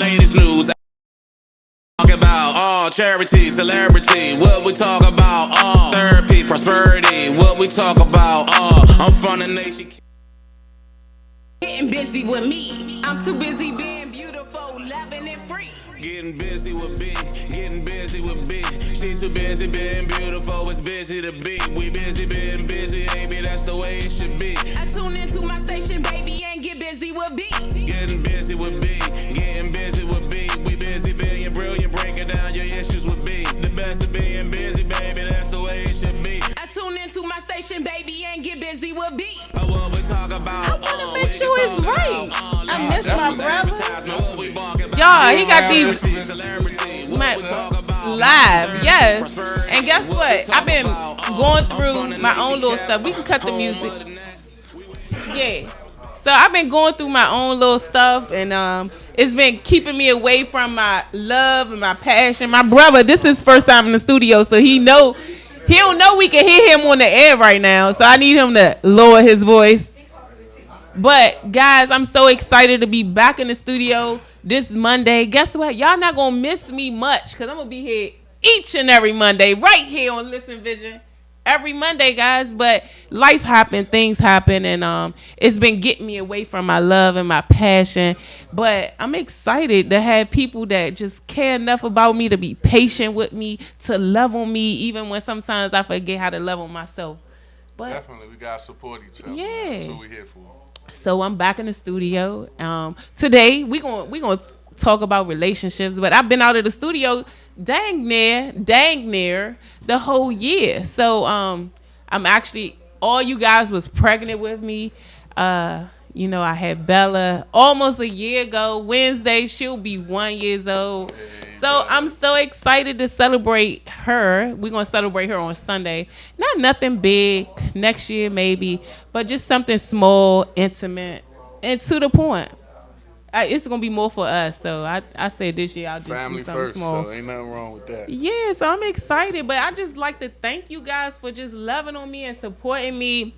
Latest news. Talk about charity, celebrity. What we talk about therapy, prosperity. What we talk about I'm from the nation. Getting busy with me. I'm too busy being beautiful, loving and free. Getting busy with B, getting busy with B. She's too busy being beautiful, it's busy to be. We busy being busy, baby, that's the way it should be. I tune into my station, baby, and get busy with B. Getting busy with B, getting busy with B. We busy being brilliant, breaking down your issues with B. The best of being busy, baby, that's the way it should be. I tune into my station, baby, and get busy with B. What we talk about, I wanna make sure it's right. I miss my brother. Y'all, he got these live, yes. And guess what? I've been going through my own little stuff. We can cut the music. Yeah. So I've been going through my own little stuff, and it's been keeping me away from my love and my passion. My brother, this is his first time in the studio, so he don't know we can hear him on the air right now. So I need him to lower his voice. But guys, I'm so excited to be back in the studio this Monday. Guess what? Y'all not gonna miss me much, because I'm gonna be here each and every Monday right here on Listen Vision. Every Monday, guys. But life happened, things happen, and it's been getting me away from my love and my passion. But I'm excited to have people that just care enough about me to be patient with me, to love on me, even when sometimes I forget how to love on myself. But definitely, we gotta support each other. Yeah, that's what we're here for. So I'm back in the studio. Today we gonna talk about relationships, but I've been out of the studio dang near the whole year. So I'm actually, all you guys was pregnant with me. I had Bella almost a year ago. Wednesday she'll be 1 year old. So I'm so excited to celebrate her. We're going to celebrate her on Sunday. Not nothing big, next year maybe, but just something small, intimate, and to the point. It's going to be more for us. So I said this year I'll just family do something first, small. so ain't nothing wrong with that. Yeah, so I'm excited. But I just like to thank you guys for just loving on me and supporting me.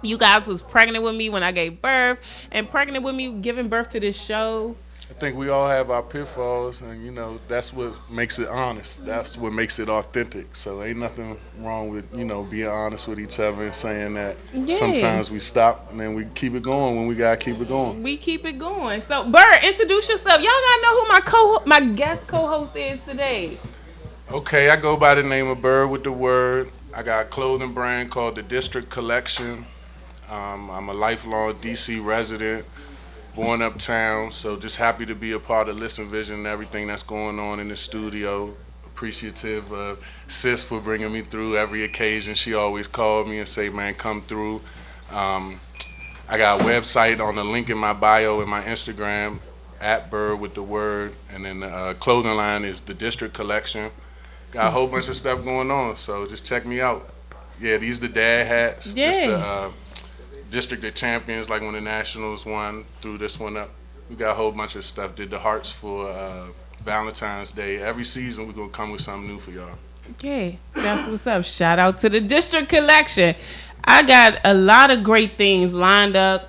You guys was pregnant with me when I gave birth, and pregnant with me giving birth to this show. I think we all have our pitfalls, and that's what makes it honest. That's what makes it authentic. So ain't nothing wrong with being honest with each other and saying that. Yeah. Sometimes we stop and then we keep it going when we gotta keep it going. We keep it going. So Bird, introduce yourself. Y'all gotta know who my guest co-host is today. Okay, I go by the name of Bird with the Word. I got a clothing brand called the District Collection. I'm a lifelong DC resident, born uptown, so just happy to be a part of Listen Vision and everything that's going on in the studio. Appreciative of Sis for bringing me through every occasion. She always called me and say, man, come through. I got a website on the link in my bio in my Instagram, @Bird with the Word, and then the clothing line is the District Collection. Got a whole bunch of stuff going on, so just check me out. Yeah, these the dad hats. Yeah. This the District of Champions, like when the Nationals won, threw this one up. We got a whole bunch of stuff. Did the hearts for Valentine's Day. Every season we're going to come with something new for y'all. Okay, that's what's up. Shout out to the District Collection. I got a lot of great things lined up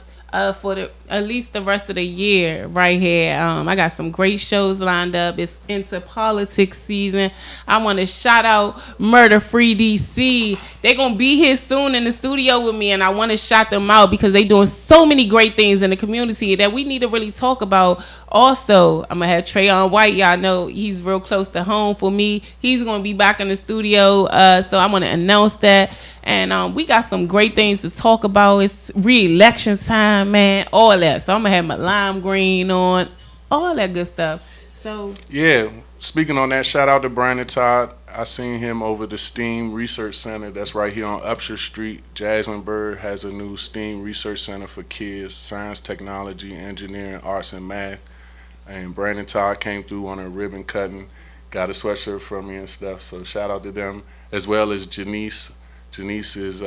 for at least the rest of the year right here. I got some great shows lined up. It's into politics season. I want to shout out Murder Free DC. They're going to be here soon in the studio with me, and I want to shout them out because they're doing so many great things in the community that we need to really talk about. Also, I'm going to have Trayon White. Y'all know he's real close to home for me. He's going to be back in the studio, so I'm going to announce that. And we got some great things to talk about. It's re-election time, man. All that. So I'm going to have my lime green on. All that good stuff. So yeah, speaking on that, shout out to Brandon Todd. I seen him over the STEAM Research Center that's right here on Upshur Street. Jasmine Bird has a new STEAM Research Center for kids, science, technology, engineering, arts, and math. And Brandon Todd came through on a ribbon cutting, got a sweatshirt from me and stuff. So shout out to them, as well as Janice. Janice is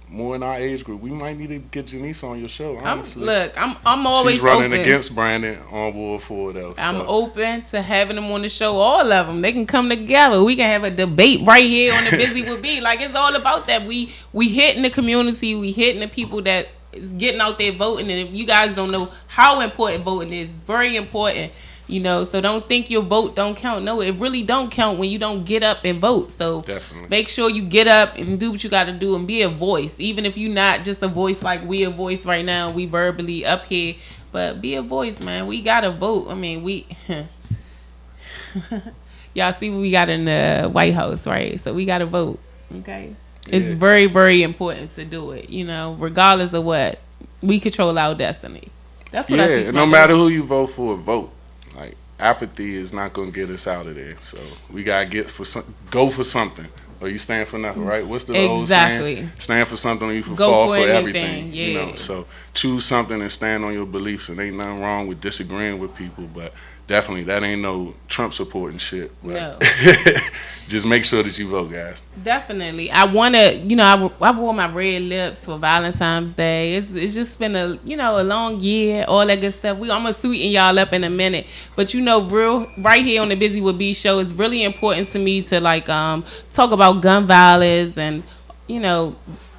more in our age group. We might need to get Janice on your show, honestly. I'm always She's running open. against Brandon on War 4, though. I'm open to having them on the show, all of them. They can come together. We can have a debate right here on the Buzy With B. Like, it's all about that. We hitting the community. We hitting the people that is getting out there voting. And if you guys don't know how important voting is, it's very important. You know, so don't think your vote don't count. No, it really don't count when you don't get up and vote. So Definitely. make sure you get up and do what you got to do and be a voice. Even if you're not just a voice like we a voice right now, we verbally up here, but be a voice, man. We got to vote. I mean, we... Y'all see what we got in the White House, right? So we got to vote, okay? Yeah. It's very, very important to do it, you know, regardless of what. We control our destiny. That's what I teach my no matter who you vote for, vote. Like, apathy is not going to get us out of there. So we got to go for something. Or you stand for nothing, right? What's the old saying? Stand for something or you fall for everything. Yeah. You know, so choose something and stand on your beliefs. And ain't nothing wrong with disagreeing with people, but definitely that ain't no Trump supporting shit. But no. Just make sure that you vote, guys. Definitely. I want to, you know, I wore my red lips for Valentine's Day. It's just been a long year, all that good stuff. I'm going to sweeten y'all up in a minute. But, you know, right here on the Buzy With B show, it's really important to me to, like, talk about gun violence. And, you know,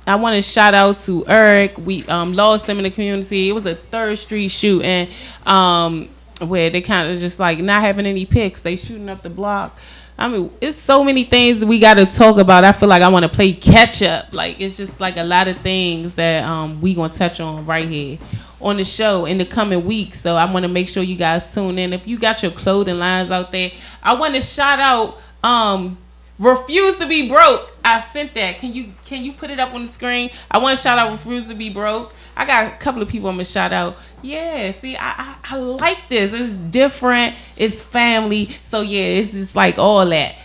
I want to shout out to Eric. We lost him in the community. It was a 3rd Street shooting where they kind of just, like, not having any pics. They shooting up the block. I mean, it's so many things we got to talk about. I feel like I want to play catch up. Like, it's just like a lot of things that we going to touch on right here on the show in the coming weeks. So I want to make sure you guys tune in. If you got your clothing lines out there, I want to shout out Refuse to Be Broke. I sent that. Can you put it up on the screen? I want to shout out Refuse to Be Broke. I got a couple of people I'm going to shout out. Yeah, see, I like this. It's different. It's family. So, yeah, it's just like all that.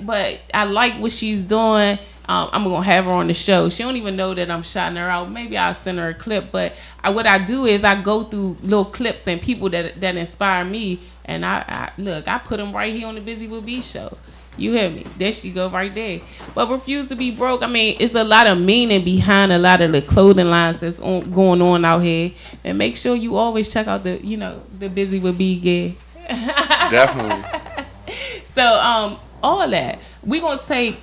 But I like what she's doing. I'm going to have her on the show. She don't even know that I'm shouting her out. Maybe I'll send her a clip. But what I do is I go through little clips and people that inspire me. And I put them right here on the Buzy With B show. You hear me? There she go right there. But Refuse to Be Broke. I mean, it's a lot of meaning behind a lot of the clothing lines that's going on out here. And make sure you always check out the Buzy With B gear. Definitely. So, all that. We going to take...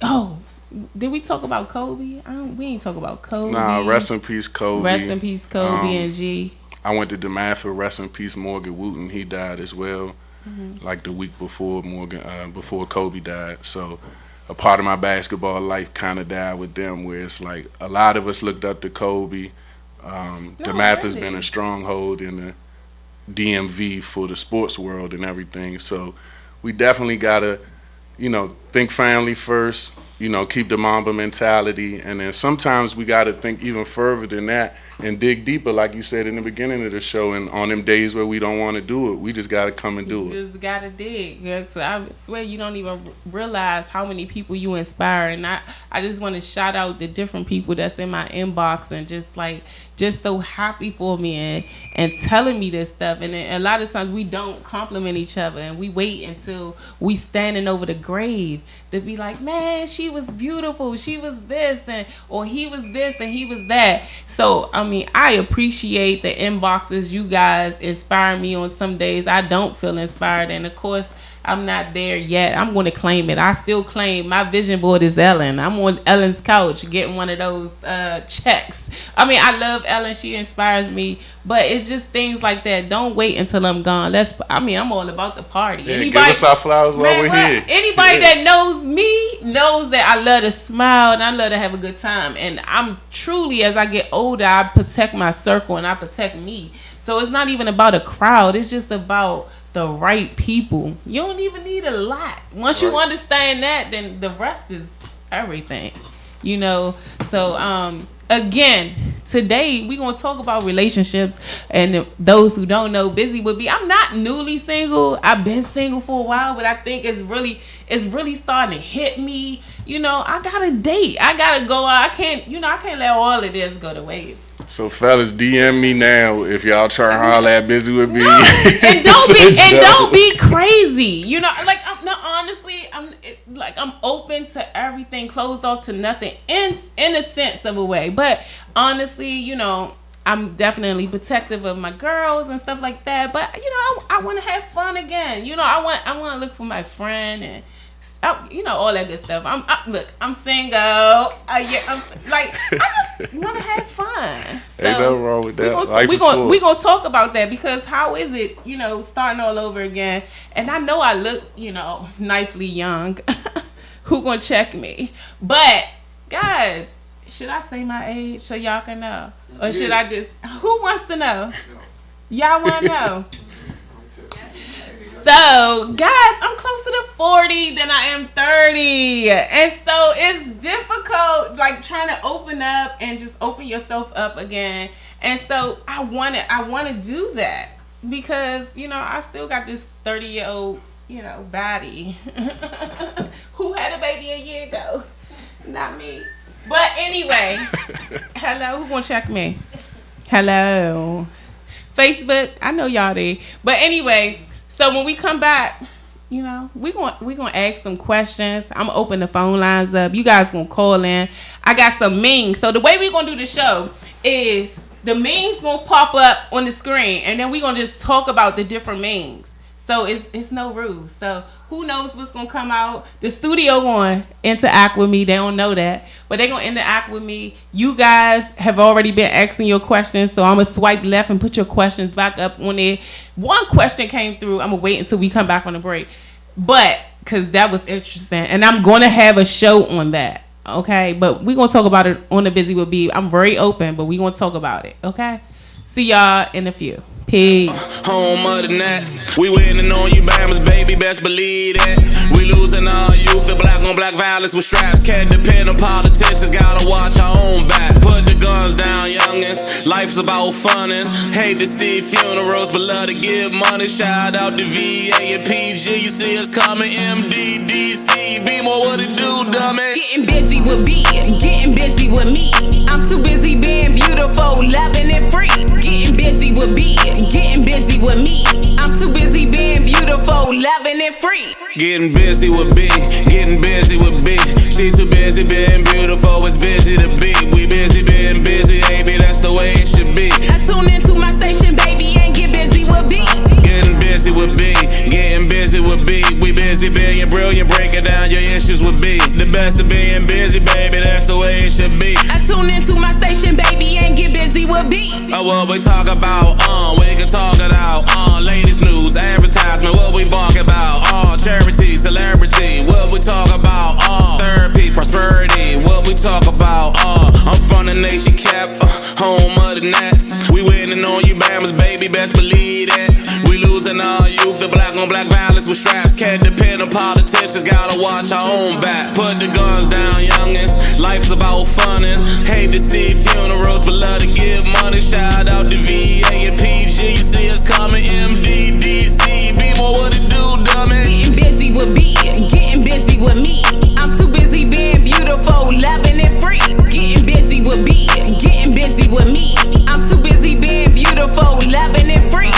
Oh, did we talk about Kobe? We ain't talk about Kobe. Nah, rest in peace, Kobe. Rest in peace, Kobe and G. I went to DeMatha. Rest in peace, Morgan Wooten. He died as well. Like the week before before Kobe died. So a part of my basketball life kind of died with them, where it's like a lot of us looked up to Kobe. DeMatha's been a stronghold in the DMV for the sports world and everything. So we definitely gotta, think family first. Keep the Mamba mentality, and then sometimes we got to think even further than that and dig deeper, like you said in the beginning of the show. And on them days where we don't want to do it, we just got to come and do it. Just got to dig. Yeah, so I swear you don't even realize how many people you inspire. And I just want to shout out the different people that's in my inbox and just so happy for me and telling me this stuff. And a lot of times we don't compliment each other, and we wait until we standing over the grave to be like, man, she was beautiful, she was this, or he was this and he was that. So I mean, I appreciate the inboxes. You guys inspire me on some days I don't feel inspired, and of course I'm not there yet. I'm going to claim it. I still claim my vision board is Ellen. I'm on Ellen's couch getting one of those checks. I mean, I love Ellen. She inspires me. But it's just things like that. Don't wait until I'm gone. I'm all about the party. Yeah, give us our flowers while we're here. Anybody that knows me knows that I love to smile and I love to have a good time. And I'm truly, as I get older, I protect my circle and I protect me. So it's not even about a crowd. It's just about the right people. You don't even need a lot. Once you understand that, then the rest is everything. So again, today we're gonna talk about relationships. And those who don't know, Buzy With B, I'm not newly single. I've been single for a while, but I think it's really starting to hit me. I gotta date. I gotta go out. I can't let all of this go to waste. So fellas, DM me now if y'all try to holler at Buzy With B. No, and don't be crazy. Honestly, I'm open to everything, closed off to nothing in a sense of a way. But honestly, I'm definitely protective of my girls and stuff like that. But I want to have fun again. I want to look for my friend and You know, all that good stuff. Look, I'm single. Yeah, I just want to have fun. So ain't nothing wrong with that. We're going to talk about that, because how is it, you know, starting all over again? And I know I look, you know, nicely young. Who going to check me? But, guys, should I say my age so y'all can know? Or should I just, who wants to know? Y'all want to know? So, guys, I'm closer to 40 than I am 30. And so it's difficult, like, trying to open up and just open yourself up again. And so I want to do that, because, you know, I still got this 30-year-old, you know, body who had a baby a year ago. Not me. But anyway, hello, who gonna check me? Hello. Facebook, I know y'all there. But anyway, so when we come back, you know, we gonna ask some questions. I'm gonna open the phone lines up. You guys gonna call in. I got some memes. So the way we gonna do the show is the memes gonna pop up on the screen, and then we gonna just talk about the different memes. So it's no rules. So who knows what's gonna come out? The studio gonna interact with me. They don't know that, but they gonna interact with me. You guys have already been asking your questions, so I'm gonna swipe left and put your questions back up on there. One question came through. I'm gonna wait until we come back on the break, but because that was interesting, and I'm gonna have a show on that. Okay, but we gonna talk about it on the Buzy With B. I'm very open, but we gonna talk about it. Okay, see y'all in a few. Peace. Home of the Nets. We winning on you, Bammers, baby, best believe it. We losing our youth, the black on black violence with straps. Can't depend on politicians, gotta watch our own back. Put the guns down, youngins. Life's about funnin'. Hate to see funerals, but love to give money. Shout out to VA and PG. You see us coming, MDDC. Be more what it do, dummy. Getting busy with B, getting busy with me. I'm too busy being beautiful, loving and free. Getting busy with B, getting busy with me. I'm too busy being beautiful, loving and free. Getting busy with B, getting busy with B. She too busy being beautiful, it's busy to be. We busy being busy, baby, that's the way it should be. I tune into my station, baby, and get busy with B. Getting busy with B, getting busy with B. We busy being brilliant, breaking down your issues with B. The best of being busy, baby, that's the way it should be. I tune into my station, baby, and get busy with B. What we talk about, we can talk it out, latest news, advertisement, what we bark about, charity, celebrity, what we talk about, therapy, prosperity, what we talk about, I'm from the nation cap, home of the Nets. We winning on you, Bammers, baby, best believe it. We losing our youth, the black on black violence with straps. Can't depend on politicians, gotta watch our own back. Put the guns down, youngins. Life's about funnin'. Hate to see funerals, but love to give money. Shout out to VA and PG. You see us coming, MDDC. Be more what it do, dummy. Getting busy with B, getting busy with me. I'm too busy being beautiful, loving and free. Getting busy with B, getting busy with me. I'm too busy being beautiful, loving and free.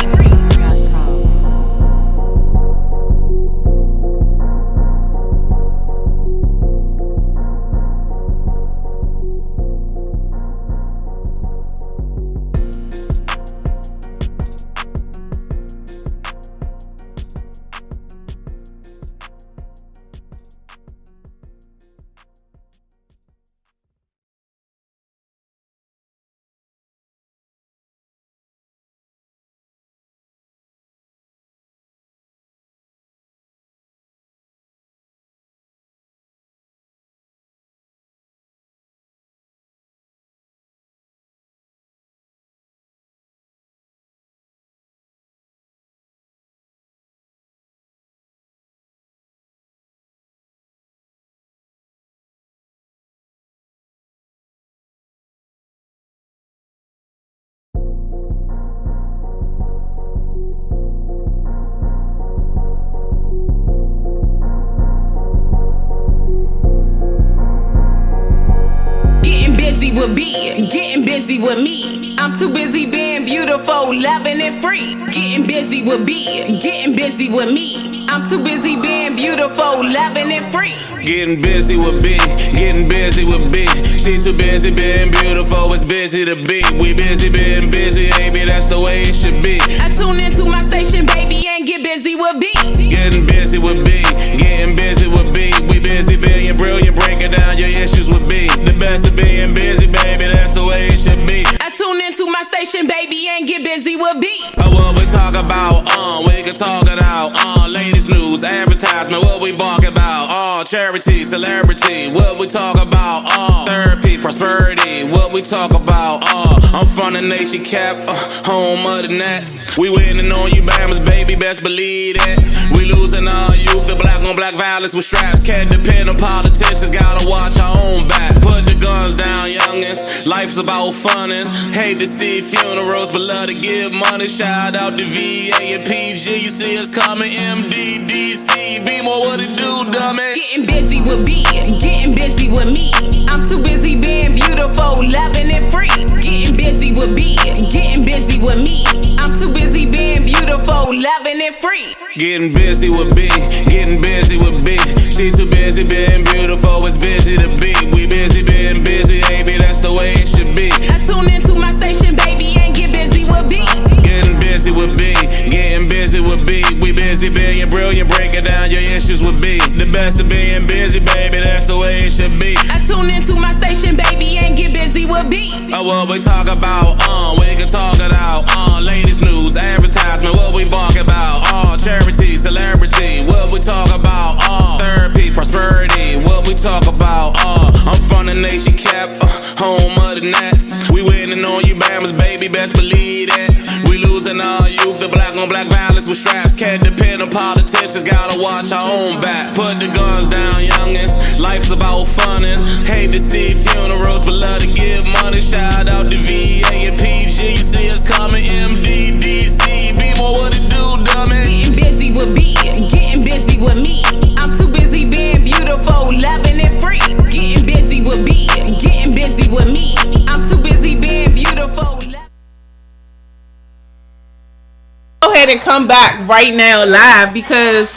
With B, getting busy with me. I'm too busy being beautiful, loving and free. Getting busy with B, getting busy with me. I'm too busy being beautiful, loving and free. Getting busy with B, getting busy with B. She too busy being beautiful, it's busy to be. We busy being busy, baby, that's the way it should be. I tune into my station, baby, and get busy with B. Getting busy with B, getting busy with B. talk about? Latest news, advertisement, what we bark about? Charity, celebrity, what we talk about? Therapy, prosperity, what we talk about? I'm from the nation cap, home of the Nets. We winning on you, Bammers, baby, best believe it. We losing our youth, the black on black violence with straps. Can't depend on politicians, gotta watch our own back. Put the guns down, youngins. Life's about funnin'. Hate to see funerals, but love to give money. Shout out to VA and PG. You see us coming, MDDC. Be more what it do, dummy. Getting busy with B, getting busy with me. I'm too busy being beautiful, loving and free. Getting busy with B, getting busy with me. I'm too busy being beautiful, loving and free. Getting busy with B, getting busy with B. She too busy being beautiful, it's busy to be. We busy being busy, baby, that's the way it should be. I tune into my station, baby, and get busy with B. Getting busy with B, getting busy with B. We busy being brilliant, breaking down your issues with B. The best of being busy, baby, that's the way it should be. I tune into my station, baby, and get busy with B. What we talk about, we can talk it out. Latest news, advertisement, what we bark about? Charity, celebrity, what we talk about? Therapy, prosperity, what we talk about? I'm from the nation cap, home of the Nets. We winning on you, Bammers, baby, best believe it. We losing our youth, the black on black violence with straps. Can't depend on politicians, gotta watch our own back. Put the guns down, youngins. Life's about funnin'. Hate to see funerals, but love to give money. Shout out to VA and PG. You see us coming, MDDC. Be more what it do, dummy. Getting busy with B, getting busy with me. I'm too busy being beautiful, loving and free. Getting busy with B, getting busy with me. I'm too busy being beautiful. Go ahead and come back right now live because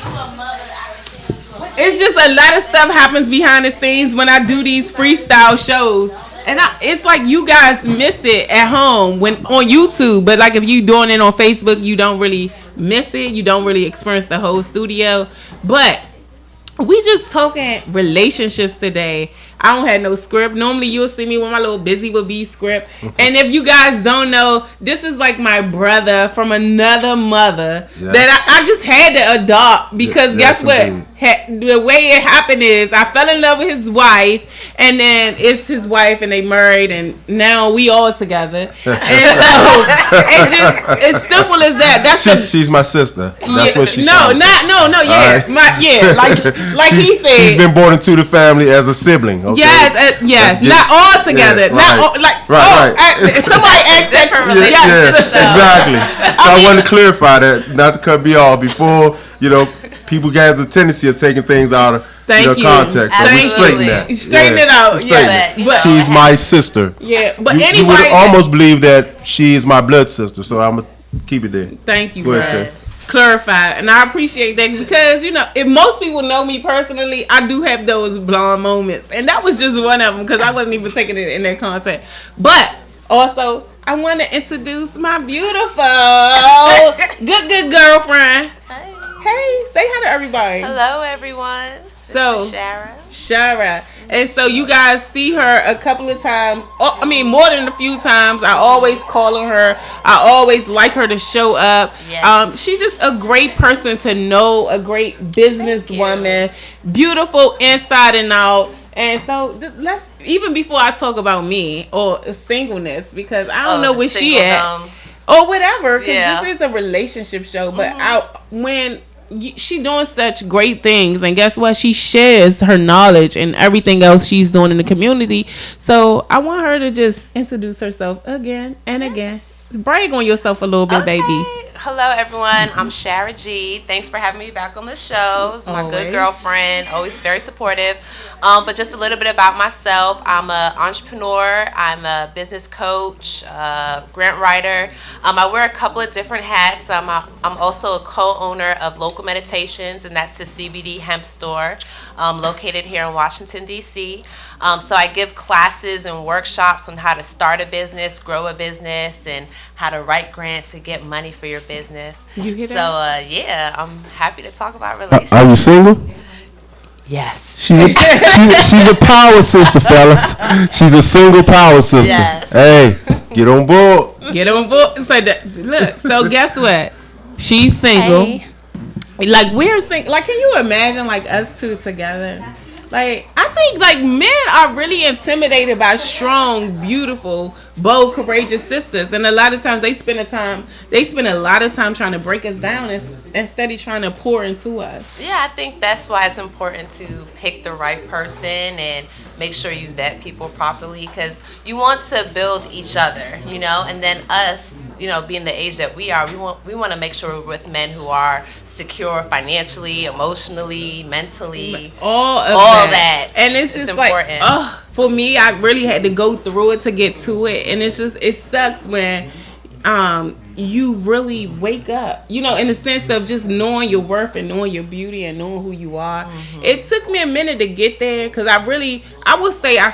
it's just a lot of stuff happens behind the scenes when I do these freestyle shows. And it's like you guys miss it at home when on YouTube, but like if you doing it on Facebook, you don't really miss it. You don't really experience the whole studio. But we just talking relationships today. I don't have no script. Normally you'll see me with my little Buzy With B script. And if you guys don't know, this is like my brother from another mother that I just had to adopt because guess what? The way it happened is I fell in love with his wife, and then it's his wife, and they married, and now we all together. And so it's just as simple as that. That's she's my sister. That's what she's. No, like he said. She's been born into the family as a sibling. Okay? Yes, not all together. Yeah, not all, like right. Somebody asked that. Exactly. So I wanted to clarify that, not to cut me off before people has a tendency of taking things out of context. So we straighten that. Straighten it out. But she's my sister. Yeah, but you anybody would almost believe that she is my blood sister. So I'm gonna keep it there. Thank you, guys. Clarify, and I appreciate that because if most people know me personally, I do have those blonde moments, and that was just one of them because I wasn't even taking it in that context. But also, I want to introduce my beautiful, good girlfriend. Hey, say hi to everybody. Hello, everyone. This is Shara. And so you guys see her a couple of times. More than a few times. I always call on her. I always like her to show up. Yes. She's just a great person to know, a great businesswoman, beautiful inside and out. And so let's, even before I talk about me or singleness, because I don't know where she at. Or whatever, because this is a relationship show. But when she doing such great things, and guess what? She shares her knowledge and everything else she's doing in the community. So I want her to just introduce herself again and again. Brag on yourself a little bit, baby. Hello, everyone. I'm Shara G. Thanks for having me back on the show. It's my good girlfriend, always very supportive. But just a little bit about myself. I'm an entrepreneur. I'm a business coach, grant writer. I wear a couple of different hats. I'm also a co-owner of Local Meditations, and that's a CBD hemp store located here in Washington, D.C. So I give classes and workshops on how to start a business, grow a business, and how to write grants to get money for your business. You hear that? So, I'm happy to talk about relationships. Are you single? Yes. She's a power sister, fellas. She's a single power sister. Yes. Hey, get on board. Get on board. So look, so guess what? She's single. Hey. Like we're thinking, like, can you imagine like us two together? Like, I think like men are really intimidated by strong, beautiful, bold, courageous sisters, and a lot of times they spend a lot of time trying to break us down instead of trying to pour into us. Yeah, I think that's why it's important to pick the right person and make sure you vet people properly, because you want to build each other, you know, and then us, you know, being the age that we are, we want to make sure we're with men who are secure financially, emotionally, mentally, all that. And it's just important. Like, for me, I really had to go through it to get to it, and it's just, it sucks when you really wake up, you know, in the sense of just knowing your worth and knowing your beauty and knowing who you are. Mm-hmm. It took me a minute to get there, because I would say I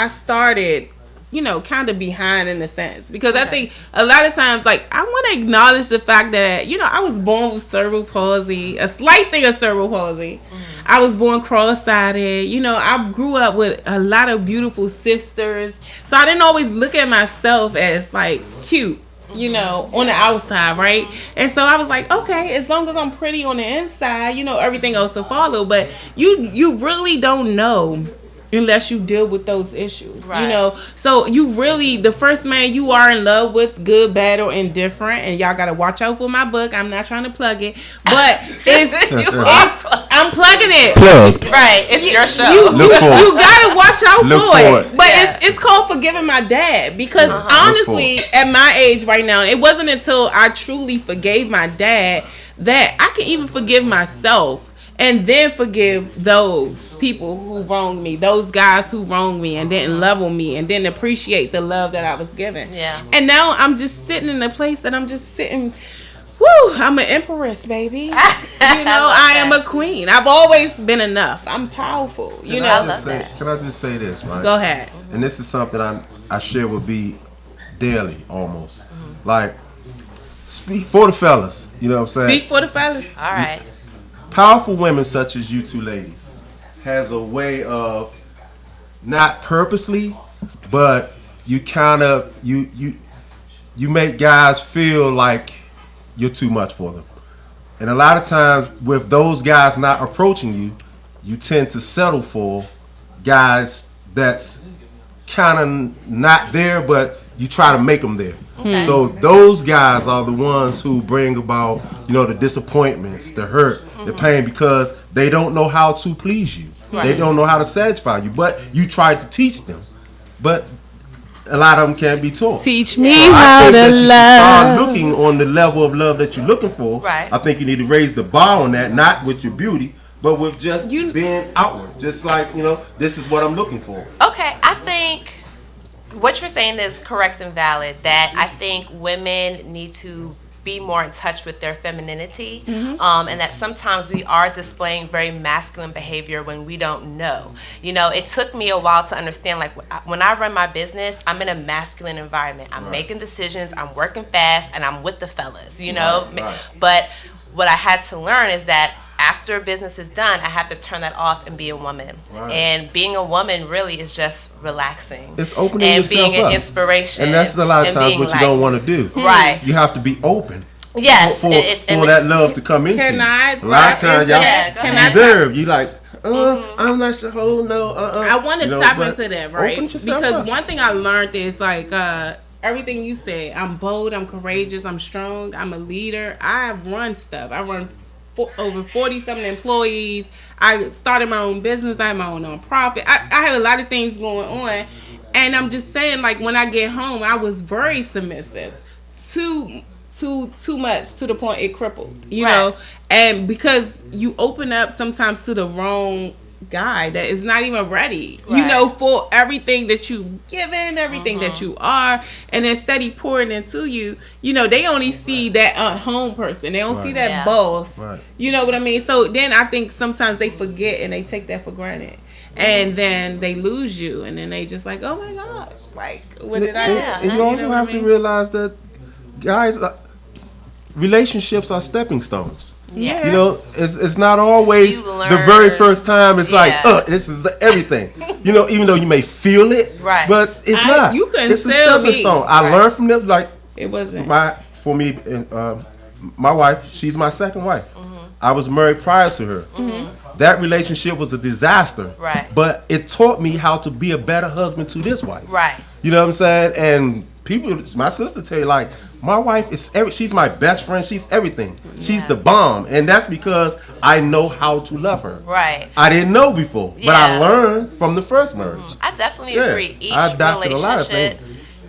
started, you know, kind of behind in a sense, because I think a lot of times, like, I want to acknowledge the fact that, you know, I was born with cerebral palsy, a slight thing of cerebral palsy. Mm-hmm. I was born cross-sided. You know, I grew up with a lot of beautiful sisters, so I didn't always look at myself as like cute, you know, on the outside, right? And so I was like, okay, as long as I'm pretty on the inside, you know, everything else will follow. But you really don't know unless you deal with those issues, right? You know, so you really, the first man you are in love with, good, bad, or indifferent, and y'all gotta watch out for my book. I'm not trying to plug it, but I'm plugging it. Plug. Right, it's your show. You gotta watch out for it. But it's called Forgiving My Dad, because honestly, at my age right now, it wasn't until I truly forgave my dad that I can even forgive myself. And then forgive those people who wronged me, those guys who wronged me and didn't level me and didn't appreciate the love that I was given. Yeah. And now I'm just sitting in a place that I'm just sitting, I'm an empress, baby. You know, I am a queen. I've always been enough. I'm powerful. You know. Can I just say this, right? Go ahead. And this is something I share with B daily almost. Mm-hmm. Like, speak for the fellas. You know what I'm saying? Speak for the fellas. All right. Powerful women such as you two ladies has a way of, not purposely, but you kind of you make guys feel like you're too much for them. And a lot of times with those guys not approaching you, you tend to settle for guys that's kind of not there, but you try to make them there. Okay. So those guys are the ones who bring about, you know, the disappointments, the hurt, the pain, because they don't know how to please you. Right. They don't know how to satisfy you, but you try to teach them. But a lot of them can't be taught. Teach me how to love. Start looking on the level of love that you're looking for. Right. I think you need to raise the bar on that, not with your beauty, but with just being outward. Just like, you know, this is what I'm looking for. Okay, I think what you're saying is correct and valid, that I think women need to be more in touch with their femininity, and that sometimes we are displaying very masculine behavior when we don't know. You know, it took me a while to understand, like, when I run my business, I'm in a masculine environment. I'm making decisions, I'm working fast, and I'm with the fellas, you know? Right. But what I had to learn is that after business is done, I have to turn that off and be a woman. Right. And being a woman really is just relaxing. It's opening and yourself being up. an inspiration. And that's a lot of times what you don't want to do. Right. You have to be open. Yes. For that love to come into you. A lot of times y'all reserve. You like, I'm not sure. Oh, no. I want to tap into that, right? Because one thing I learned is, like, everything you say. I'm bold, I'm courageous, I'm strong, I'm a leader. I run stuff. I run over 47 employees. I started my own business. I have my own nonprofit. I have a lot of things going on. And I'm just saying, like, when I get home, I was very submissive. Too much, to the point it crippled, you know? And because you open up sometimes to the wrong guy that is not even ready, you know, for everything that you given, everything that you are, and then steady pouring into you, you know, they only see that home person. They don't see that boss. You know what I mean? So then I think sometimes they forget and they take that for granted. And then they lose you, and then they just like, oh my gosh, like, what did I do? And you also have to realize that, guys, relationships are stepping stones. Yeah. You know, it's not always the very first time. It's like, this is everything. You know, even though you may feel it, but it's not. You couldn't it's a stepping stone. I learned from them. Like, it wasn't my my wife, she's my second wife. I was married prior to her. That relationship was a disaster. Right. But it taught me how to be a better husband to this wife. Right. You know what I'm saying? And people, my sister tell you, like, my wife is she's my best friend. She's everything. She's the bomb. And that's because I know how to love her. Right. I didn't know before. But I learned from the first marriage. I definitely agree.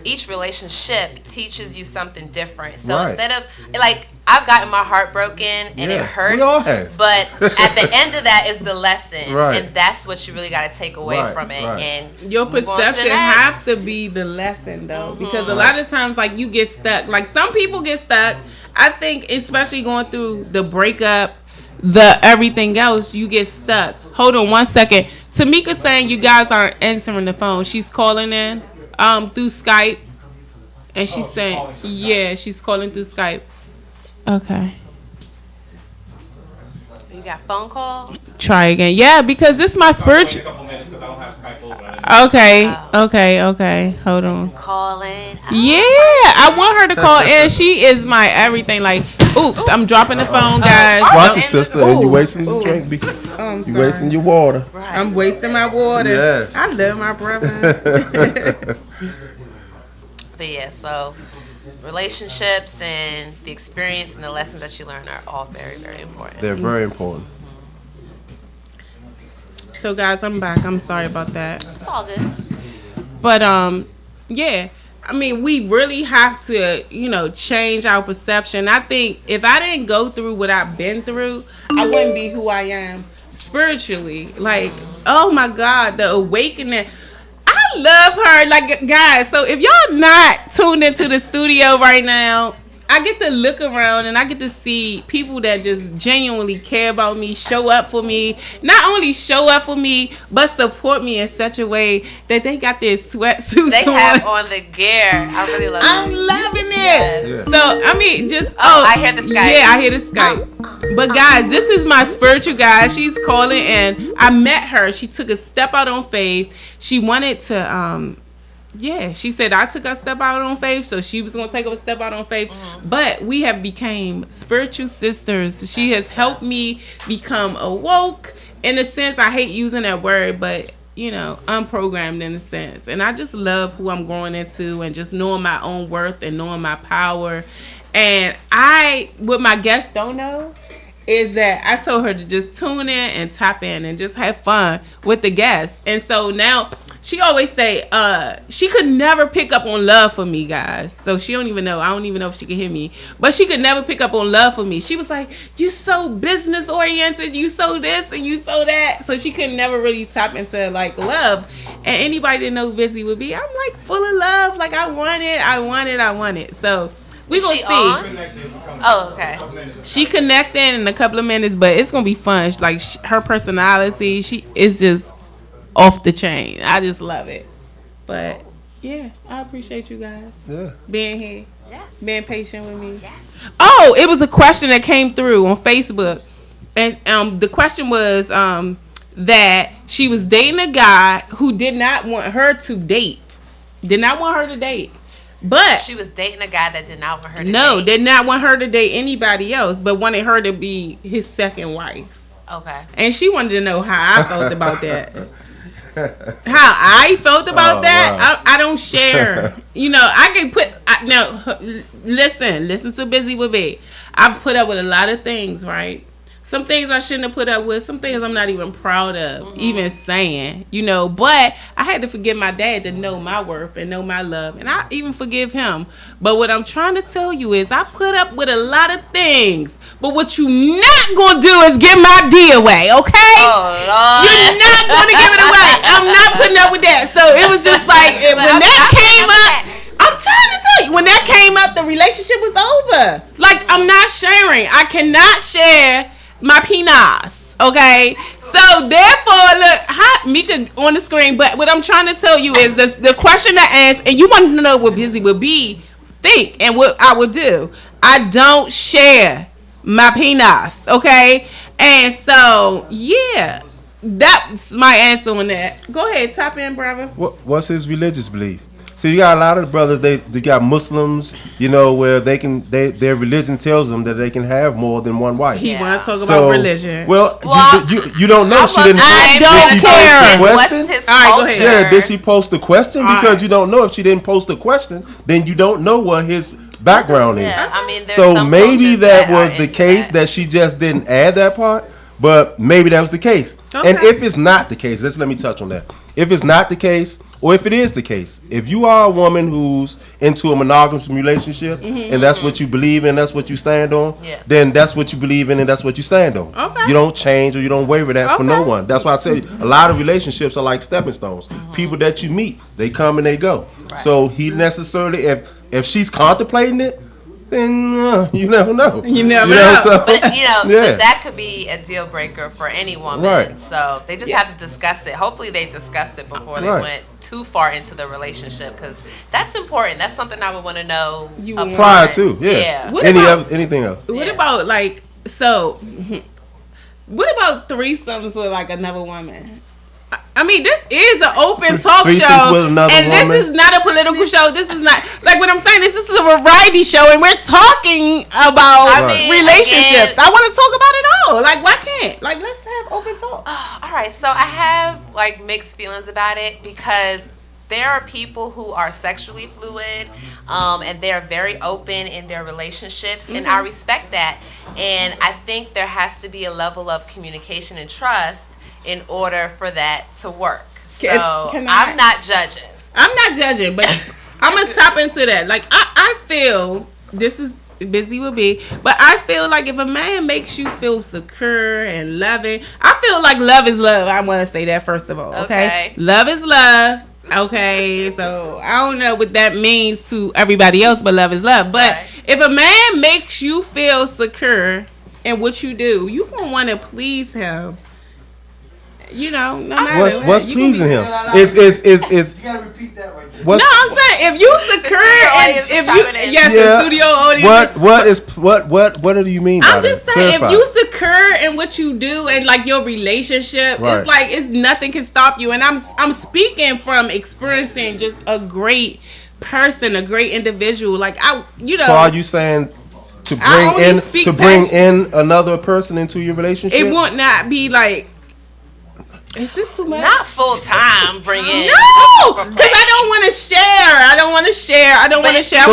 Each relationship teaches you something different. So instead of, like, I've gotten my heart broken and it hurts. We all have. But at the end of that is the lesson. Right. And that's what you really got to take away from it. Right. And your move on to the perception next. has to be the lesson, though. Because a lot of times, like, you get stuck. Like, some people get stuck. I think, especially going through the breakup, the everything else, you get stuck. Hold on one second. Tamika's saying you guys aren't answering the phone. She's calling in through Skype. And she's saying, yeah, she's calling through Skype. Okay. You got phone call? Try again. Yeah, because this is my spiritual. Okay. Hold on. Calling. Yeah, I want her to call in. She is my everything. Like, oops, I'm dropping the phone, guys. Watch it, sister, and you wasting the drink. You wasting your water. Right. I'm wasting my water. Yes. I love my brother. But yeah, so relationships and the experience and the lessons that you learn are all very, very important. They're very important. So, guys, I'm back. I'm sorry about that. It's all good. But yeah. I mean, we really have to, change our perception. I think if I didn't go through what I've been through, I wouldn't be who I am spiritually. Like, oh my God, the awakening. I love her. Like, guys, so if y'all not tuned into the studio right now, I get to look around and I get to see people that just genuinely care about me, show up for me. Not only show up for me, but support me in such a way that they got their sweatsuits They on. have on the gear. I really love it. I'm loving it. Yes. So, I mean, just... I hear the Skype. Yeah, I hear the Skype. But, guys, this is my spiritual guy. She's calling, and I met her. She took a step out on faith. She wanted to... she said I took a step out on faith, so she was going to take a step out on faith. But we have became spiritual sisters. She has helped me become awoke. In a sense, I hate using that word, but, unprogrammed in a sense. And I just love who I'm growing into and just knowing my own worth and knowing my power. And what my guests don't know is that I told her to just tune in and tap in and just have fun with the guests. And so now... She always say, she could never pick up on love for me, guys. So she don't even know. I don't even know if she can hear me. But she could never pick up on love for me. She was like, you so business oriented. You so this and you so that. So she could never really tap into, like, love. And anybody that knows Buzy With B, I'm, like, full of love. Like, I want it. So we gonna see. Oh, okay. She connecting in a couple of minutes, but it's going to be fun. Like, her personality, she is just off the chain. I just love it. But yeah, I appreciate you guys. Yeah. Being here. Yes. Being patient with me. Yes. Oh, it was a question that came through on Facebook. And the question was that she was dating a guy who did not want her to date. But she was dating a guy that did not want her to date. No, did not want her to date anybody else, but wanted her to be his second wife. Okay. And she wanted to know how I felt about that. How I felt about that, wow. I don't share. I can put. Listen to Buzy With B. I've put up with a lot of things, right? Some things I shouldn't have put up with. Some things I'm not even proud of, even saying, But I had to forgive my dad to know my worth and know my love. And I even forgive him. But what I'm trying to tell you is I put up with a lot of things. But what you not going to do is give my D away, okay? Oh, Lord. You're not going to give it away. I'm not putting up with that. So it was just like, when that came up, I'm trying to tell you, when that came up, the relationship was over. Like, I'm not sharing. I cannot share my penis, okay? So therefore, look, Mika on the screen. But what I'm trying to tell you is the question I asked, and you want to know what Buzy With B think and what I would do. I don't share my penis, okay? And so, yeah, that's my answer on that. Go ahead, tap in, brother. What's his religious belief? So you got a lot of the brothers. They got Muslims, where their religion tells them that they can have more than one wife. He want to talk about religion. Well, you don't know. She didn't. I don't care. What's his culture? Yeah, did she post the question? Because you don't know if she didn't post the question, then you don't know what his background is. Yeah, I mean, so maybe that was the case that she just didn't add that part, but maybe that was the case. Okay. And if it's not the case, let me touch on that. If it's not the case, or if it is the case, if you are a woman who's into a monogamous relationship and that's what you believe in, that's what you stand on, then that's what you believe in and that's what you stand on. Okay. You don't change or you don't waver that for no one. That's why I tell you, a lot of relationships are like stepping stones. People that you meet, they come and they go. Right. So he necessarily, if she's contemplating it, then you never know. You never know. So, but but that could be a deal breaker for any woman. Right. So they just have to discuss it. Hopefully they discussed it before they went too far into the relationship, because that's important. That's something I would want to know prior to. Yeah. Anything else? What about what about threesomes with like another woman? I mean, this is an open talk show, and this is not a political show. This is not like what I'm saying. This is a variety show, and we're talking about relationships. I want to talk about it all. Like, why can't? Like, let's have open talk. All right, so I have like mixed feelings about it, because there are people who are sexually fluid, and they're very open in their relationships, and I respect that. And I think there has to be a level of communication and trust in order for that to work. So I'm not judging. I'm not judging, but I'm gonna tap into that. Like I feel this is Buzy With B, but I feel like if a man makes you feel secure and loving, I feel like love is love. I want to say that first of all. Okay, love is love. Okay, so I don't know what that means to everybody else, but love is love. But if a man makes you feel secure in what you do, you gonna want to please him. No matter what's pleasing him is you gotta repeat that right there. No, I'm saying if you secure and if you the studio audience. What do you mean by that? I'm just saying, if you secure in what you do and like your relationship, it's like nothing can stop you. And I'm speaking from experiencing just a great person, a great individual. Like So are you saying to bring in another person into your relationship? It would not be like. Is this too much? Not full time. Bring in. No, because I don't want to share. I don't want to share.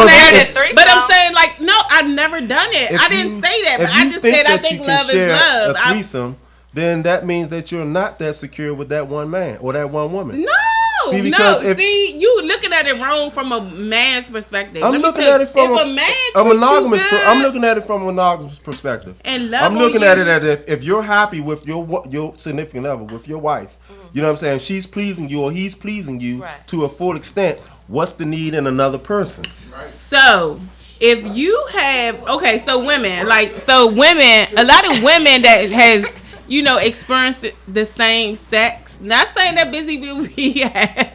But I'm saying, like, no, I've never done it. I didn't say that, but I just said I think love is love. A threesome, then that means that you're not that secure with that one man or that one woman. No. See, you looking at it wrong from a man's perspective. I'm looking at it from a monogamous. I'm looking at it from a monogamous perspective. And I'm looking at it as if you're happy with your significant other, with your wife. You know what I'm saying? She's pleasing you or he's pleasing you to a full extent. What's the need in another person? So if you have women, a lot of women that has experienced the same sex. Not saying that Buzy With B has.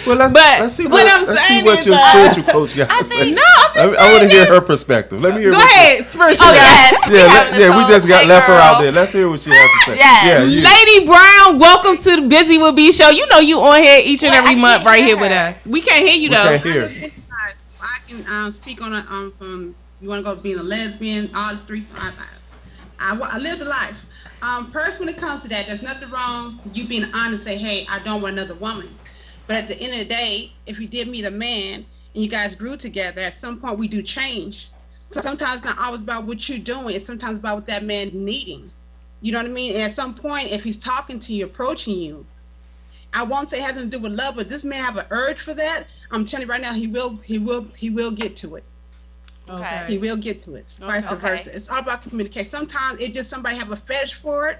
Well, let's see what your spiritual coach got to say. I want to hear her perspective. Let me hear. Go ahead, spiritual. We just left her out there. Let's hear what she has to say. Yeah, Lady Brown, welcome to the Buzy With B show. You know you on here each and every month right here with us. We can't hear you though. We can't hear. I can speak on it. From you want to go being a lesbian, all the streets. I lived a life. First, when it comes to that, there's nothing wrong with you being honest and say, hey, I don't want another woman. But at the end of the day, if you did meet a man and you guys grew together, at some point we do change. So sometimes it's not always about what you're doing. It's sometimes about what that man's needing. You know what I mean? And at some point, if he's talking to you, approaching you, I won't say it has nothing to do with love, but this man have an urge for that. I'm telling you right now, he will get to it. Okay. He will get to it. Vice versa. It's all about communication. Sometimes it's just somebody have a fetish for it,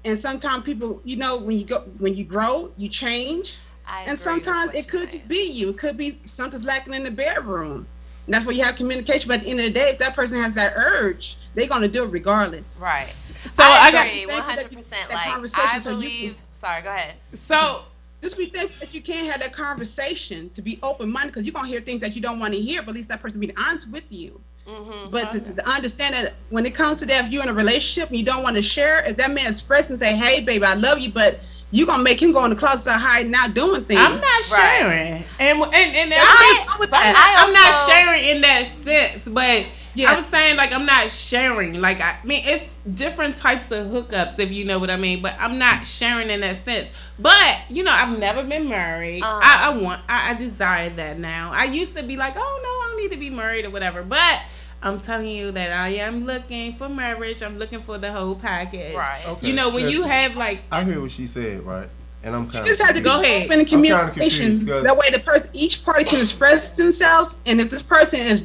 and sometimes people, when you grow, you change, and sometimes it could just be you. It could be something's lacking in the bedroom. And that's why you have communication. But at the end of the day, if that person has that urge, they're gonna do it regardless. Right. So I agree 100%. Like I believe. Sorry. Go ahead. So. Just be thankful that you can have that conversation to be open-minded, because you're going to hear things that you don't want to hear, but at least that person be honest with you. Mm-hmm. But to understand that when it comes to that, if you're in a relationship and you don't want to share, if that man expresses and say, hey, baby, I love you, but you gonna make him go in the closet hiding out doing things. I'm not sharing, and I'm I not sharing in that sense, but. Yeah. I'm saying, like, I'm not sharing. Like, I mean, it's different types of hookups, if you know what I mean. But I'm not sharing in that sense. But, you know, I've never been married. I desire that now. I used to be like, oh, no, I don't need to be married or whatever. But I'm telling you that I am looking for marriage. I'm looking for the whole package. Right. Okay. You know, when you have, like... I hear what she said, right? And I'm kind You just have to Go be ahead. open in communication. confused, That way, each party can express themselves. And if this person is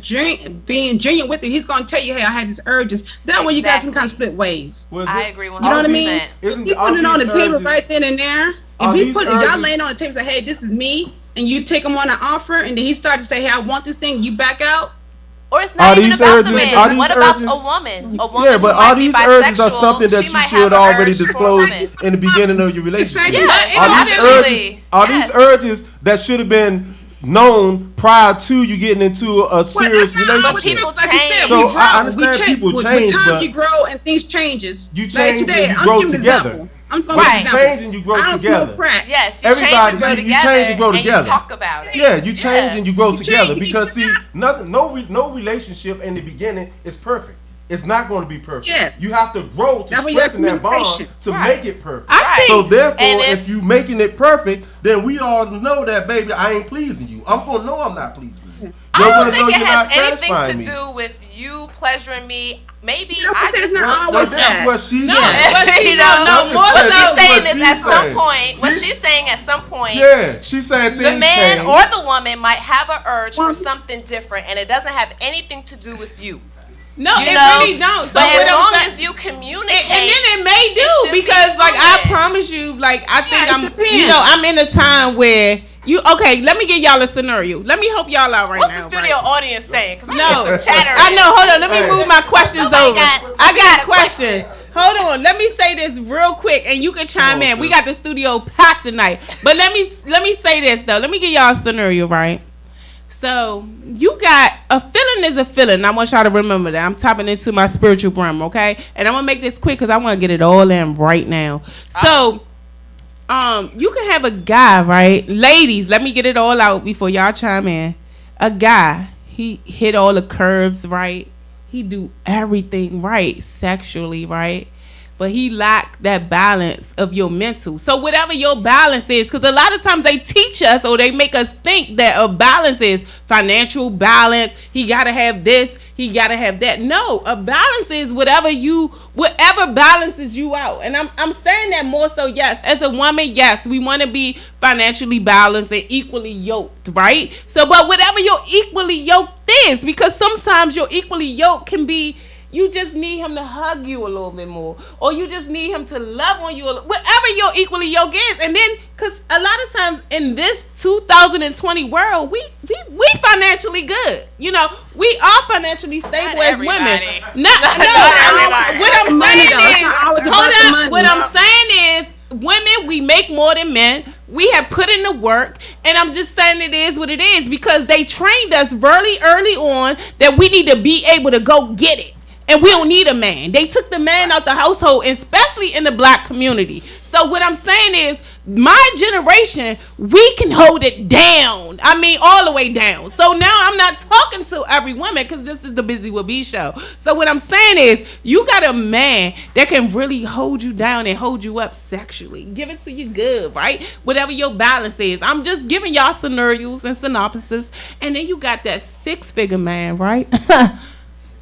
being genuine with you, he's going to tell you, "Hey, I had these urges." That way, you guys can kind of split ways. I agree 100%. You know what I mean? If he put it on the table right then and there, if he put y'all laying on the table, and say, "Hey, this is me," and you take him on an offer, and then he starts to say, "Hey, I want this thing," you back out. Or it's not even about the man. What about a woman? Yeah, but all these urges are something that you should already disclose in the beginning of your relationship. Are these urges that should have been known prior to you getting into a serious relationship? But people change. So I understand people change, with time but you grow and things changes. You change like today, and you grow together. Example. I'm just going to You change and you grow I don't together. smoke crack. Yes, you Everybody, change and grow you change and grow together, together. and you talk about it. Yeah, you change and you grow together change. because see, no relationship in the beginning is perfect. It's not going to be perfect. Yes. You have to grow to strengthen that bond to make it perfect. So therefore, if you making it perfect, then we all know that, baby, I ain't pleasing you. I'm going to know I'm not pleasing you. I don't think it has anything to do with you pleasuring me. Maybe I just want So that's what she's saying. What she's saying is at some point, what she's saying at some point, yeah, she's saying things the man change. or the woman might have an urge for something different, and it doesn't have anything to do with you. No, it really don't. So but as long as you communicate, and then it may do because, like, I promise you, like, I think I'm in a time where. Okay, let me give y'all a scenario. Let me help y'all out right now. What's the studio audience saying? Because No, some chatter. I know. Hold on. Let me move my questions over. I got questions. Hold on. Let me say this real quick, and you can chime in. We got the studio packed tonight. But let me say this though. Let me give y'all a scenario, right? So you got a feeling is a feeling. I want y'all to remember that. I'm tapping into my spiritual realm, okay? And I'm gonna make this quick because I want to get it all in right now. So. You can have a guy, right? Ladies, let me get it all out before y'all chime in. A guy, he hit all the curves right. He do everything right sexually, right? But he lack that balance of your mental. So whatever your balance is, because a lot of times they teach us or they make us think that a balance is financial balance. He got to have this. He got to have that. No, a balance is whatever balances you out. And I'm saying that more so, yes. As a woman, yes, we want to be financially balanced and equally yoked, right? So, but whatever your equally yoked is, because sometimes your equally yoked can be, you just need him to hug you a little bit more, or you just need him to love on you, whatever your equally yoked is. And then, because a lot of times in this 2020 world, we financially good. You know, we are financially stable as women. What I'm saying is, women, we make more than men. We have put in the work, and I'm just saying it is what it is because they trained us really early on that we need to be able to go get it. And we don't need a man. They took the man out the household, especially in the black community. So what I'm saying is, my generation, we can hold it down. I mean, all the way down. So now I'm not talking to every woman because this is the Buzy With B show. So what I'm saying is, you got a man that can really hold you down and hold you up sexually. Give it to you good, right? Whatever your balance is. I'm just giving y'all scenarios and synopsis. And then you got that 6-figure man, right?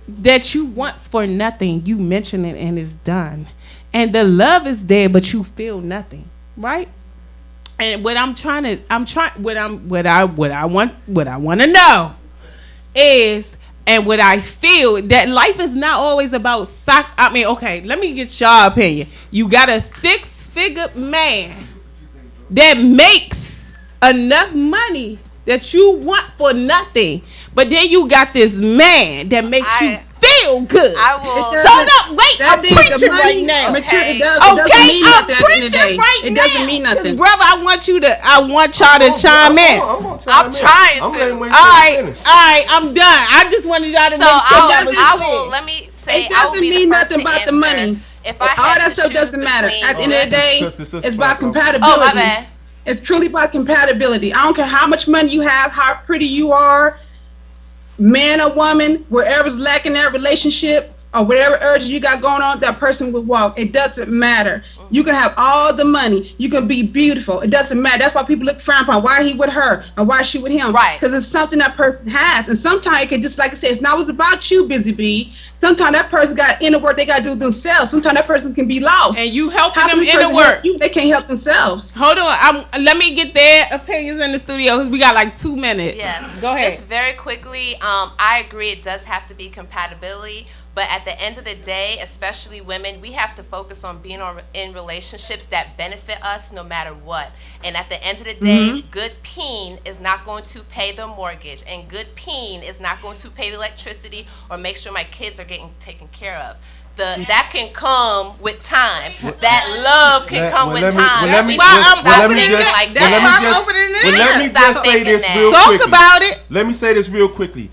That you want for nothing. You mention it and it's done. And the love is there, but you feel nothing, right? And what I want to know is, and what I feel, that life is not always about okay, let me get your opinion. You got a 6-figure man that makes enough money that you want for nothing, but then you got this man that makes you feel good. I will. So no, wait, I'm preaching right now. Okay, I'm preaching right now. It doesn't mean nothing, brother. I want y'all to chime in. I'm trying to. All right, I'm done. I just wanted y'all to make sure that was I will. Let me say. It doesn't mean nothing about the money. if I all had that to stuff choose doesn't matter. between At the end of the day, it's about compatibility. Oh, my bad. It's truly about compatibility. I don't care how much money you have, how pretty you are, man or woman, wherever's lacking that relationship or whatever urges you got going on, that person will walk. It doesn't matter. You can have all the money. You can be beautiful. It doesn't matter. That's why people look frown upon why he with her or why she with him. Right. Because it's something that person has. And sometimes it can, just like I said, it's not always about you, Buzy B. Sometimes that person got inner work they got to do themselves. Sometimes that person can be lost. And you helping How them can this inner person work. help you? They can't help themselves. Hold on. Let me get their opinions in the studio because we got like 2 minutes. Yeah. Go ahead. Just very quickly, I agree it does have to be compatibility. But at the end of the day, especially women, we have to focus on being in relationships that benefit us no matter what. And at the end of the day, good peen is not going to pay the mortgage. And good peen is not going to pay the electricity or make sure my kids are getting taken care of. That can come with time. That love can come with time. Let me just say this real quickly. Talk about it. Let me say this real quickly.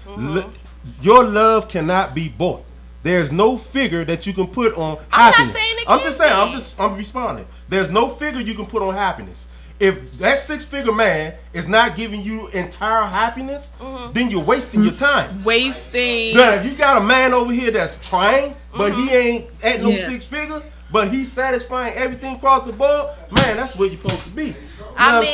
Your love cannot be bought. There's no figure that you can put on happiness. I'm not saying it I'm just saying. be. I'm responding. There's no figure you can put on happiness. If that 6-figure man is not giving you entire happiness, then you're wasting your time. Wasting. Now, if you got a man over here that's trying, but he ain't at no 6-figure, but he's satisfying everything across the board, man, that's where you're supposed to be. I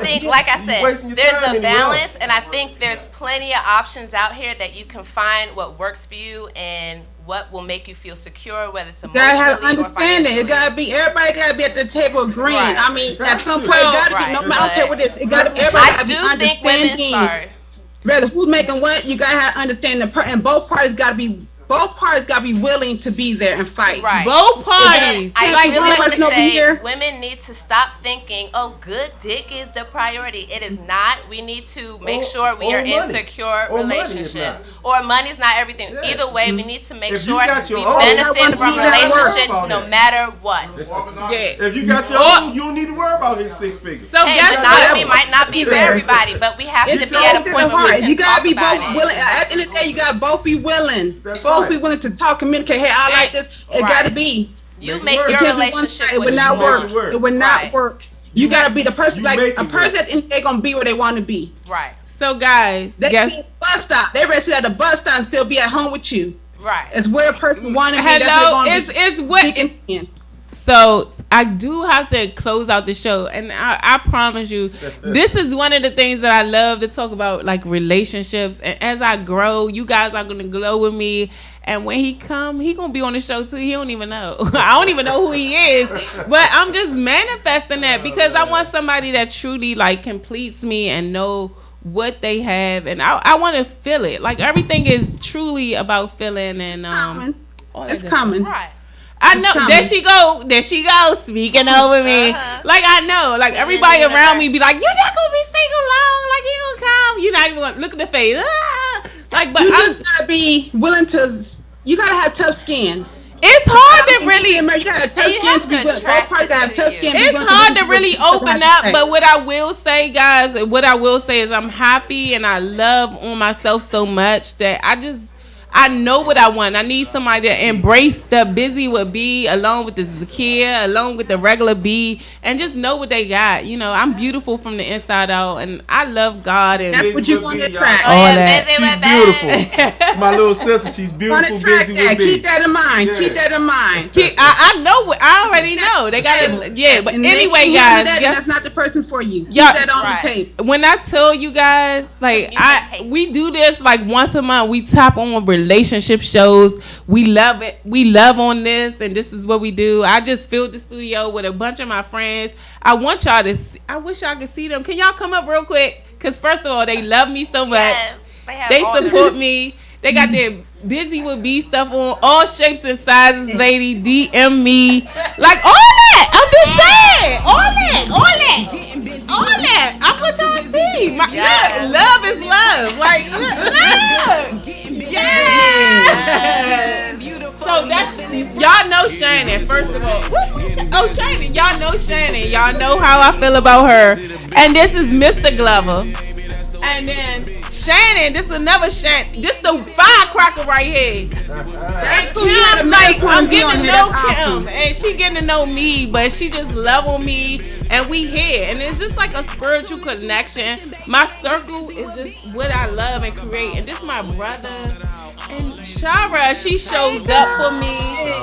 think, like I said, there's a balance, and I think there's plenty of options out here that you can find what works for you and what will make you feel secure, whether it's emotionally or financially. Understand it. It gotta be, everybody gotta be at the table agreeing. Right. I mean, at some point, it gotta be. No, I don't care what it is. It gotta. Everybody gotta be understanding. Rather, who's making what? You gotta have understanding and both parties gotta be. Both parties gotta be willing to be there and fight. Right. Both parties. I like really want to say, here. women need to stop thinking, "Oh, good dick is the priority." It is not. We need to make sure we are in secure relationships. Or money's not everything. Yeah. Either way, we need to make sure we benefit from relationships no matter what. Yeah. If you got your own, you don't need to worry about his 6 figures. So monogamy might not be for everybody, but we have to be at a point where we can talk be about both willing. At the end of the day, you gotta both be willing. Both be willing to talk, communicate. Hey, I like this. It gotta be. You make your relationship. It would not work. It would not work. You gotta be the person. Like a person at the end of the day gonna be where they want to be. Right. So guys, they can't bus stop. They ready to sit at the bus stop and still be at home with you. Right. It's where a person wanted to be. Hello, it's what. So I do have to close out the show, and I promise you, this is one of the things that I love to talk about, like relationships. And as I grow, you guys are gonna glow with me. And when he come, he gonna be on the show too. He don't even know. I don't even know who he is. But I'm just manifesting that because I want somebody that truly like completes me and know what they have, and I want to feel it. Like everything is truly about feeling, and it's coming. Right. I know. There she go, speaking over me. Like I know, like everybody around me be like, "You're not gonna be single long. Like he gonna come. You're not even gonna look at the face." Like, but you just gotta be willing to. You gotta have tough skin. It's hard to really. You gotta have tough skin to be willing. Both parties gotta have tough skin. It's hard to really open up. But what I will say, guys, is I'm happy and I love on myself so much that I know what I want. I need somebody to embrace the Buzy With B along with the Zakia, along with the regular B, and just know what they got. You know, I'm beautiful from the inside out, and I love God. And that's what you're going to attract. She's beautiful. My little sister, she's beautiful. Buzy With B. Keep that in mind. Yeah. Keep that in mind. I know. I already know. They got it. Yeah, but anyway, guys, that's not the person for you. Keep that on the tape. When I tell you guys, like we do this like once a month. We tap on relationship shows. We love it. We love on this, and this is what we do. I just filled the studio with a bunch of my friends. I want y'all to I wish y'all could see them. Can y'all come up real quick? Because first of all, they love me so much. Yes, they support me. They got their Buzy With B stuff on all shapes and sizes, lady. DM me. Like all that. I'm just saying. All that. I want y'all to see. Look, love is love. Like, look. Yeah. So that's, y'all know Shannon, first of all. Oh, Shannon. Y'all know Shannon. Y'all know how I feel about her. And this is Mr. Glover. And then Shannon, this is another Shannon. This the firecracker right here. That's cool. You had a man point of view on here. That's awesome. she getting to know me, but she just love on me, and we here, and it's just like a spiritual connection. My circle is just what I love and create, and this my brother. And Shara, she shows up for me.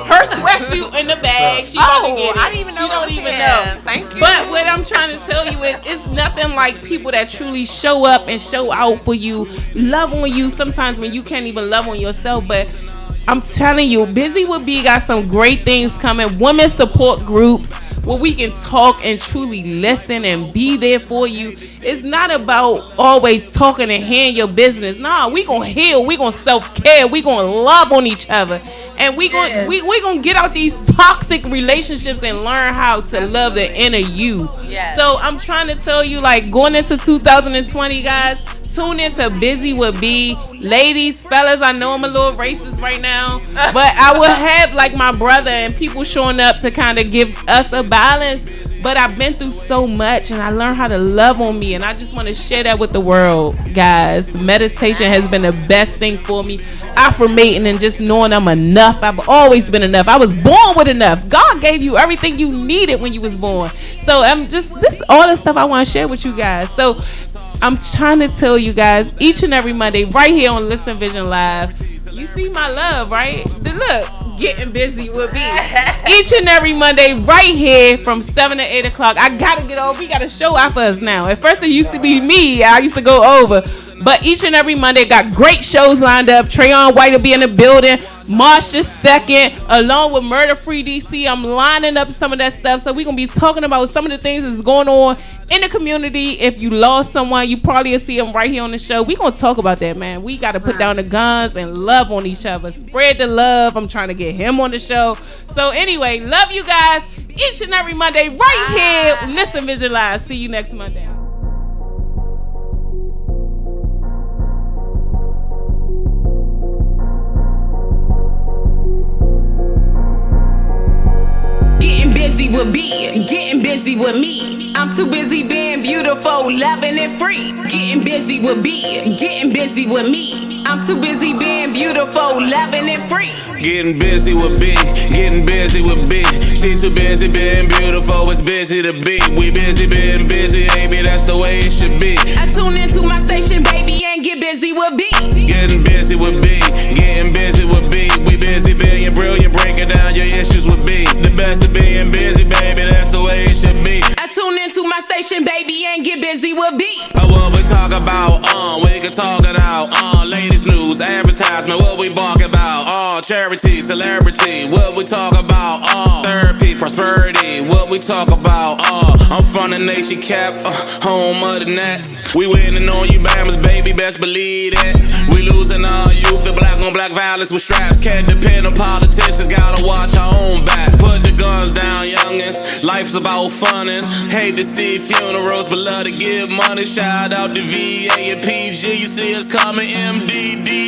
Her sweatsuit in the bag. She about to get it. I didn't even know. She don't even here. know. Thank you. But what I'm trying to tell you is, it's nothing like people that truly show up and show out for you, love on you. Sometimes when you can't even love on yourself, but I'm telling you, Buzy With B got some great things coming. Women support groups where we can talk and truly listen and be there for you. It's not about always talking and hearing your business. Nah, we gonna heal. We gonna self-care. We gonna love on each other. And we gonna get out these toxic relationships and learn how to love the inner you. Yes. So I'm trying to tell you, like, going into 2020, guys, tune into Buzy With B. Ladies, fellas, I know I'm a little racist right now, but I will have like my brother and people showing up to kind of give us a balance. But I've been through so much, and I learned how to love on me, and I just want to share that with the world, guys. Meditation has been the best thing for me. Affirmating and just knowing I'm enough. I've always been enough. I was born with enough. God gave you everything you needed when you was born. So I'm just, this all the stuff I want to share with you guys. So I'm trying to tell you guys, each and every Monday, right here on Listen Vision Live, you see my love, right? Look, getting busy with me. Each and every Monday, right here from 7 to 8 o'clock. I gotta get over. We got a show out for us now. At first, it used to be me. I used to go over. But each and every Monday, got great shows lined up. Trayon White will be in the building. March the 2nd, along with Murder Free DC. I'm lining up some of that stuff. So we're going to be talking about some of the things that's going on in the community. If you lost someone, you probably will see them right here on the show. We're going to talk about that, man. We got to put down the guns and love on each other. Spread the love. I'm trying to get him on the show. So anyway, love you guys each and every Monday right here. Listen, visualize. See you next Monday. Busy with B, getting busy with me. I'm too busy being beautiful, loving and free. Getting busy with B, getting busy with me. I'm too busy being beautiful, loving and free. Getting busy with B, getting busy with B. She too busy being beautiful, it's busy to be. We busy being busy, baby, that's the way it should be. I tune into my station, baby, and get busy with B. Getting busy with B, getting busy with B. We busy being brilliant, breaking down your issues with B. The best of being busy, baby, that's the way it should be. I tune into my station, baby, and get busy with B. What we talk about, we can talk it out. Ladies news, advertisement, what we bark about. Charity, celebrity, what we talk about. Therapy, prosperity, what we talk about. I'm from the nation cap, home of the Nets. We winning on you, Bammers, baby, best believe it. We losing our youth to black on black violence with straps. Can't depend on politicians, gotta watch our own back. Put the guns down, youngins. Life's about funnin'. Hate to see funerals, but love to give money. Shout out to VA and PG. You see us coming, MDD.